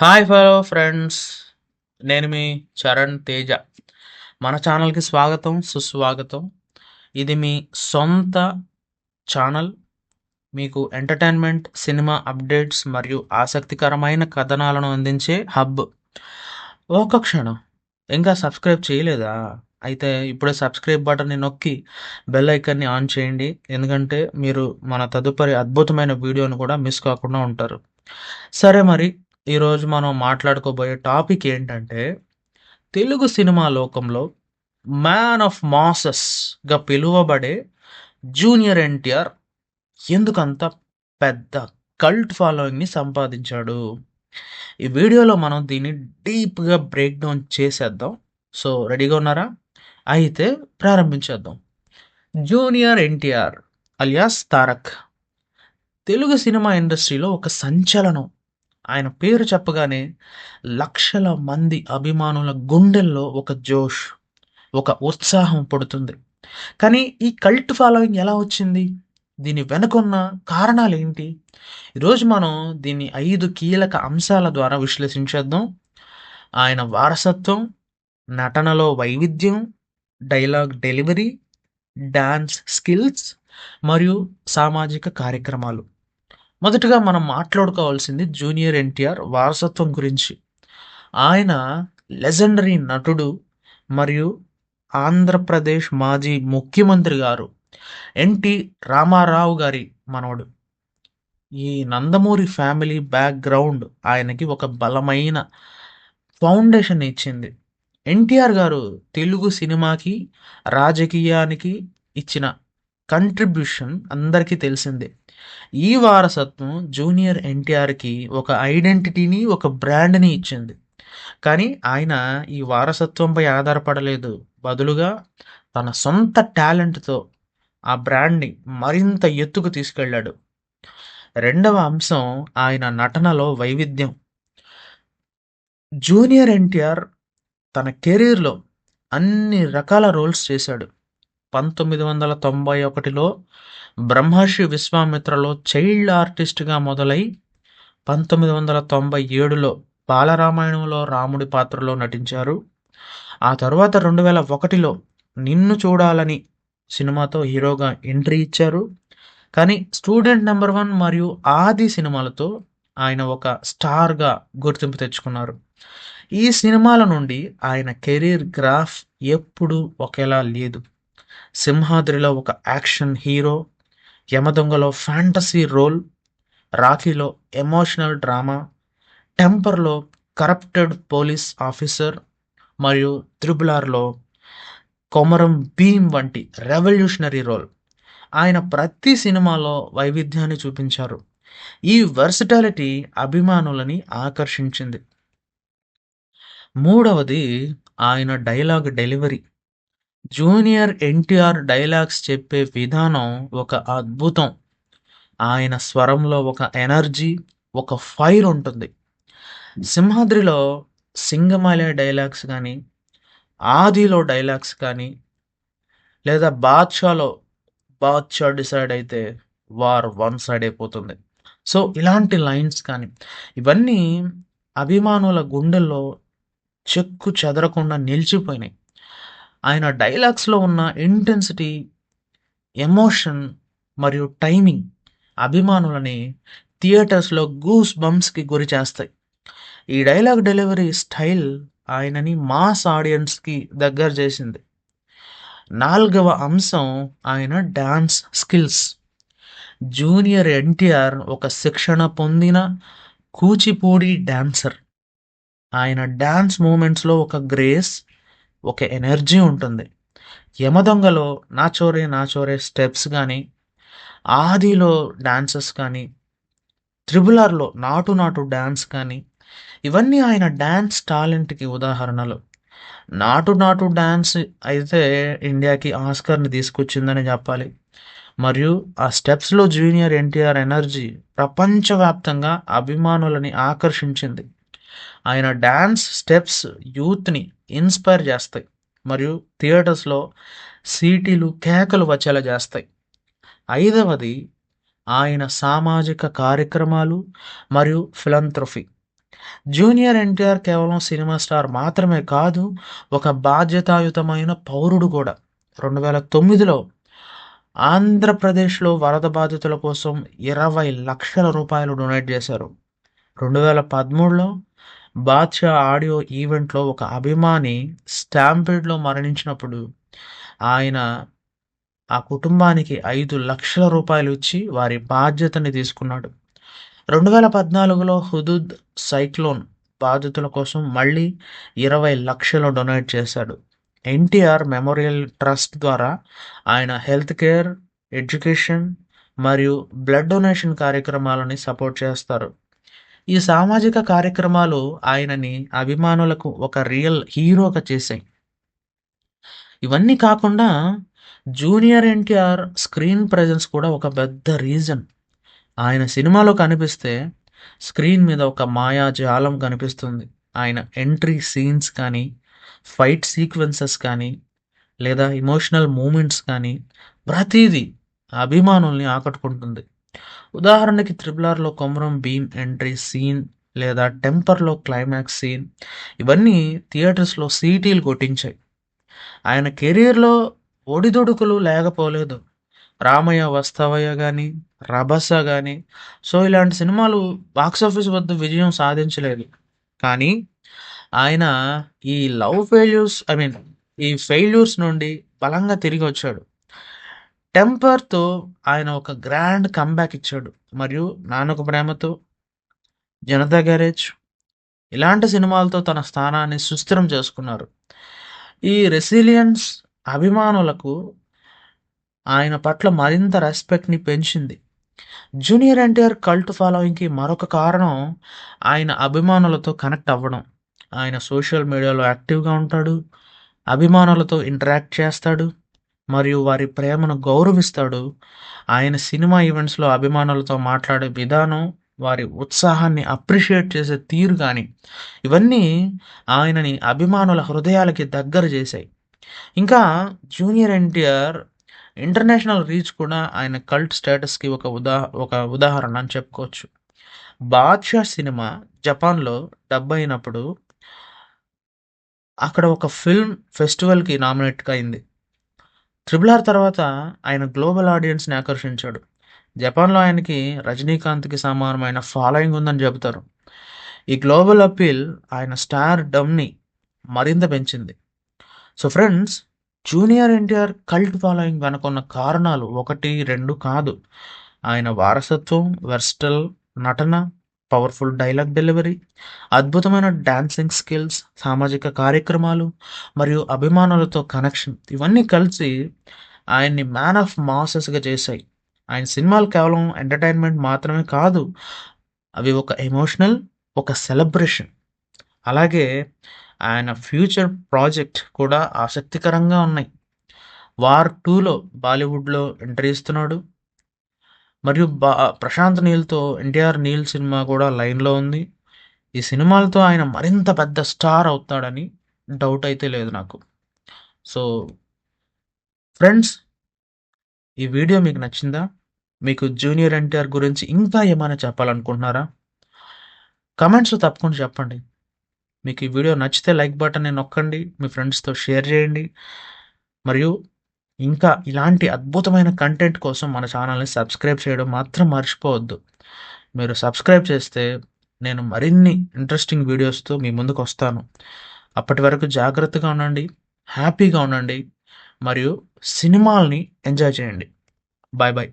Hi hello friends. నేను మీ చరణ్ తేజ. మన ఛానల్కి స్వాగతం సుస్వాగతం. ఇది మీ సొంత ఛానల్. మీకు ఎంటర్టైన్మెంట్, సినిమా అప్డేట్స్ మరియు ఆసక్తికరమైన కథనాలను అందించే హబ్. ఒక క్షణం, ఇంకా సబ్స్క్రైబ్ చేయలేదా? అయితే ఇప్పుడే సబ్స్క్రైబ్ బటన్ని నొక్కి బెల్ ఐకాన్ని ఆన్ చేయండి. ఎందుకంటే మీరు మన తదుపరి అద్భుతమైన వీడియోను కూడా మిస్ కాకుండా ఉంటారు. సరే, మరి ఈరోజు మనం మాట్లాడుకోబోయే టాపిక్ ఏంటంటే, తెలుగు సినిమా లోకంలో మ్యాన్ ఆఫ్ మాసెస్గా పిలువబడే జూనియర్ ఎన్టీఆర్ ఎందుకంత పెద్ద కల్ట్ ఫాలోయింగ్ని సంపాదించాడు. ఈ వీడియోలో మనం దీన్ని డీప్గా బ్రేక్ డౌన్ చేసేద్దాం. సో రెడీగా ఉన్నారా? అయితే ప్రారంభించేద్దాం. Junior NTR alias Tarak Telugu cinema ఇండస్ట్రీలో ఒక సంచలనం. ఆయన పేరు చెప్పగానే లక్షల మంది అభిమానుల గుండెల్లో ఒక జోష్, ఒక ఉత్సాహం పుడుతుంది. కానీ ఈ కల్ట్ ఫాలోయింగ్ ఎలా వచ్చింది? దీని వెనుకున్న కారణాలేంటి? ఈరోజు మనం దీన్ని 5 కీలక అంశాల ద్వారా విశ్లేషించేద్దాం. ఆయన వారసత్వం, నటనలో వైవిధ్యం, డైలాగ్ డెలివరీ, డాన్స్ స్కిల్స్ మరియు సామాజిక కార్యక్రమాలు. మొదటగా మనం మాట్లాడుకోవాల్సింది జూనియర్ ఎన్టీఆర్ వారసత్వం గురించి. ఆయన లెజెండరీ నటుడు మరియు ఆంధ్రప్రదేశ్ మాజీ ముఖ్యమంత్రి గారు ఎన్టీ రామారావు గారి మనవడు. ఈ నందమూరి ఫ్యామిలీ బ్యాక్గ్రౌండ్ ఆయనకి ఒక బలమైన ఫౌండేషన్ ఇచ్చింది. ఎన్టీఆర్ గారు తెలుగు సినిమాకి, రాజకీయానికి ఇచ్చిన కంట్రిబ్యూషన్ అందరికీ తెలిసిందే. ఈ వారసత్వం జూనియర్ ఎన్టీఆర్కి ఒక ఐడెంటిటీని, ఒక బ్రాండ్ని ఇచ్చింది. కానీ ఆయన ఈ వారసత్వంపై ఆధారపడలేదు. బదులుగా తన సొంత టాలెంట్తో ఆ బ్రాండ్ని మరింత ఎత్తుకు తీసుకెళ్ళాడు. రెండవ అంశం ఆయన నటనలో వైవిధ్యం. జూనియర్ ఎన్టీఆర్ తన కెరీర్లో అన్ని రకాల రోల్స్ చేశాడు. 1991లో బ్రహ్మర్షి విశ్వామిత్రలో చైల్డ్ ఆర్టిస్ట్గా మొదలై 1997లో బాలరామాయణంలో రాముడి పాత్రలో నటించారు. ఆ తర్వాత 2001లో నిన్ను చూడాలని సినిమాతో హీరోగా ఎంట్రీ ఇచ్చారు. కానీ స్టూడెంట్ నెంబర్ 1 మరియు ఆది సినిమాలతో ఆయన ఒక స్టార్గా గుర్తింపు తెచ్చుకున్నారు. ఈ సినిమాల నుండి ఆయన కెరీర్ గ్రాఫ్ ఎప్పుడూ ఒకేలా లేదు. సింహాద్రిలో ఒక యాక్షన్ హీరో, యమదొంగలో ఫ్యాంటసీ రోల్, రాఖీలో ఎమోషనల్ డ్రామా, టెంపర్లో కరప్టెడ్ పోలీస్ ఆఫీసర్ మరియు త్రిబుల్ ఆర్లో కొమరం భీం వంటి రెవల్యూషనరీ రోల్. ఆయన ప్రతి సినిమాలో వైవిధ్యాన్ని చూపించారు. ఈ వర్సిటాలిటీ అభిమానులని ఆకర్షించింది. మూడవది ఆయన dialogue delivery. Junior NTR dialogues చెప్పే విధానం ఒక అద్భుతం. ఆయన స్వరంలో ఒక ఎనర్జీ, ఒక ఫైర్ ఉంటుంది. సింహాద్రిలో సింగమాలయ డైలాగ్స్ కానీ, ఆదిలో డైలాగ్స్ కానీ, లేదా బాద్షాలో బాద్షా డిసైడ్ అయితే వార్ వన్ సైడ్ అయిపోతుంది. సో ఇలాంటి లైన్స్ కానీ ఇవన్నీ అభిమానుల గుండెల్లో చెక్కు చెదరకుండా నిలిచిపోయినాయి. ఆయన డైలాగ్స్లో ఉన్న ఇంటెన్సిటీ, ఎమోషన్ మరియు టైమింగ్ అభిమానులని థియేటర్స్లో గూస్ బంప్స్కి గురి చేస్తాయి. ఈ డైలాగ్ డెలివరీ స్టైల్ ఆయనని మాస్ ఆడియన్స్కి దగ్గర చేసింది. నాలుగవ అంశం ఆయన డాన్స్ స్కిల్స్. జూనియర్ ఎన్టీఆర్ ఒక శిక్షణ పొందిన కూచిపూడి డాన్సర్. ఆయన డాన్స్ మూమెంట్స్లో ఒక గ్రేస్, ఒక ఎనర్జీ ఉంటుంది. యమదొంగలో నాచోరే నాచోరే స్టెప్స్ కానీ, ఆదిలో డాన్సెస్ కానీ, త్రిబుల్ ఆర్లో నాటు నాటు డాన్స్ కానీ, ఇవన్నీ ఆయన డాన్స్ టాలెంట్కి ఉదాహరణలు. నాటు నాటు డాన్స్ అయితే ఇండియాకి ఆస్కర్ని తీసుకొచ్చిందని చెప్పాలి. మరియు ఆ స్టెప్స్లో జూనియర్ ఎన్టీఆర్ ఎనర్జీ ప్రపంచవ్యాప్తంగా అభిమానులని ఆకర్షించింది. ఆయన డాన్స్ స్టెప్స్ యూత్ని ఇన్స్పైర్ చేస్తాయి మరియు థియేటర్స్లో సీటీలు కేకలు వచ్చేలా చేస్తాయి. ఐదవది ఆయన సామాజిక కార్యక్రమాలు మరియు ఫిలంథ్రఫీ. జూనియర్ ఎన్టీఆర్ కేవలం సినిమా స్టార్ మాత్రమే కాదు, ఒక బాధ్యతాయుతమైన పౌరుడు కూడా. 2009లో ఆంధ్రప్రదేశ్‌లో వరద బాధితుల కోసం 20,00,000 రూపాయలు డొనేట్ చేశారు. 2013లో బాద్‌షా ఆడియో ఈవెంట్‌లో ఒక అభిమాని స్టాంపీడ్‌లో మరణించినప్పుడు ఆయన ఆ కుటుంబానికి 5,00,000 రూపాయలు ఇచ్చి వారి బాధ్యతని తీసుకున్నాడు. 2014లో హుదూద్ సైక్లోన్ బాధితుల కోసం మళ్ళీ 20,00,000 డొనేట్ చేశాడు. ఎన్టీఆర్ మెమోరియల్ ట్రస్ట్ ద్వారా ఆయన హెల్త్ కేర్, ఎడ్యుకేషన్ మరియు బ్లడ్ డొనేషన్ కార్యక్రమాలని సపోర్ట్ చేస్తారు. ఈ సామాజిక కార్యక్రమాలు ఆయనని అభిమానులకు ఒక రియల్ హీరోగా చేశాయి. ఇవన్నీ కాకుండా జూనియర్ ఎన్టీఆర్ స్క్రీన్ ప్రెజెన్స్ కూడా ఒక పెద్ద రీజన్. ఆయన సినిమాలో కనిపిస్తే స్క్రీన్ మీద ఒక మాయాజాలం కనిపిస్తుంది. ఆయన ఎంట్రీ సీన్స్ కానీ, ఫైట్ సీక్వెన్సెస్ కానీ, లేదా ఎమోషనల్ మూమెంట్స్ కానీ ప్రతీదీ అభిమానుల్ని ఆకట్టుకుంటుంది. ఉదాహరణకి 'త్రిబుల్ ఆర్'లో కొమరం భీమ్ ఎంట్రీ సీన్ లేదా 'టెంపర్'లో క్లైమాక్స్ సీన్ ఇవన్నీ థియేటర్స్‌లో సీటీలు కొట్టించాయి. ఆయన కెరియర్‌లో ఒడిదుడుకులు లేకపోలేదు. 'రామయ్య వస్తావయ్య' గానీ, 'రభస' గానీ ఇలాంటి సినిమాలు బాక్సాఫీస్ వద్ద విజయం సాధించలేదు. కానీ ఆయన ఈ లవ్ ఫెయిల్యూర్స్ ఐ మీన్ ఈ ఫెయిల్యూర్స్ నుండి బలంగా తిరిగొచ్చాడు. 'టెంపర్'తో ఆయన ఒక గ్రాండ్ కమ్‌బ్యాక్ ఇచ్చాడు. మరియు 'నాన్నకు ప్రేమతో', 'జనతా గ్యారేజ్' ఇలాంటి సినిమాలతో తన స్థానాన్ని సుస్థిరం చేసుకున్నారు. ఈ రెసిలియన్స్ అభిమానులకు ఆయన పట్ల మరింత రెస్పెక్ట్‌ని పెంచింది. జూనియర్ ఎన్టీఆర్ కల్ట్ ఫాలోయింగ్‌కి మరొక కారణం ఆయన అభిమానులతో కనెక్ట్ అవ్వడం. ఆయన సోషల్ మీడియాలో యాక్టివ్‌గా ఉంటాడు. అభిమానులతో ఇంటరాక్ట్ చేస్తాడు. మరియు వారి ప్రేమను గౌరవిస్తాడు. ఆయన సినిమా ఈవెంట్స్‌లో అభిమానులతో మాట్లాడే విధానం, వారి ఉత్సాహాన్ని అప్రిషియేట్ చేసే తీరు గాని, ఇవన్నీ ఆయనని అభిమానుల హృదయాలకి దగ్గర చేశాయి. ఇంకా జూనియర్ ఎన్టీఆర్ ఇంటర్నేషనల్ రీచ్ కూడా ఆయన కల్ట్ స్టేటస్‌కి ఒక ఉదాహరణ అని చెప్పుకోవచ్చు. 'బాద్‌షా' సినిమా జపాన్‌లో డబ్ అయినప్పుడు అక్కడ ఒక ఫిల్మ్ ఫెస్టివల్‌కి నామినేట్‌గా అయింది. 'త్రిబుల్ ఆర్' తర్వాత ఆయన గ్లోబల్ ఆడియన్స్‌ని ఆకర్షించాడు. జపాన్‌లో ఆయనకి 'రజనీకాంత్‌కి' సమానమైన ఫాలోయింగ్ ఉందని చెబుతారు. ఈ గ్లోబల్ అప్పీల్ ఆయన స్టార్‌డమ్‌ని మరింత పెంచింది. Friends, junior NTR cult following వెనకున్న కారణాలు 1, 2 కాదు. ఆయన వారసత్వం, వెర్సటైల్ నటన, పవర్ఫుల్ డైలాగ్ డెలివరీ, అద్భుతమైన డాన్సింగ్ స్కిల్స్, సామాజిక కార్యక్రమాలు మరియు అభిమానులతో కనెక్షన్ ఇవన్నీ కలిసి ఆయన్ని మ్యాన్ ఆఫ్ మాసెస్‌గా చేశాయి. ఆయన సినిమాలు కేవలం ఎంటర్‌టైన్‌మెంట్ మాత్రమే కాదు. అవి ఒక ఎమోషనల్, ఒక సెలబ్రేషన్. అలాగే ఆయన ఫ్యూచర్ ప్రాజెక్ట్ కూడా ఆసక్తికరంగా ఉన్నాయి. 'వార్ 2'లో బాలీవుడ్‌లో ఎంట్రీ ఇస్తున్నాడు. మరియు ప్రశాంత్ నీల్‌తో 'ఎన్టీఆర్ నీల్' సినిమా కూడా లైన్‌లో ఉంది. ఈ సినిమాలతో ఆయన మరింత పెద్ద స్టార్ అవుతాడని డౌట్ అయితే లేదు నాకు. సో, ఫ్రెండ్స్, ఈ వీడియో మీకు నచ్చిందా? మీకు జూనియర్ ఎన్టీఆర్ గురించి ఇంకా ఏమైనా చెప్పాలనుకుంటున్నారా? కమెంట్స్‌లో తప్పకుండా చెప్పండి. మీకు ఈ వీడియో నచ్చితే లైక్ బటన్ని నొక్కండి. మీ ఫ్రెండ్స్‌తో షేర్ చేయండి. మరియు ఇంకా ఇలాంటి అద్భుతమైన కంటెంట్ కోసం మన ఛానల్‌ని సబ్స్క్రైబ్ చేయడం మాత్రం మర్చిపోవద్దు. మీరు సబ్స్క్రైబ్ చేస్తే నేను మరిన్ని ఇంట్రెస్టింగ్ వీడియోస్‌తో మీ ముందుకొస్తాను. అప్పటి వరకు జాగ్రత్తగా ఉండండి. హ్యాపీగా ఉండండి. మరియు సినిమాల్ని ఎంజాయ్ చేయండి. Bye bye.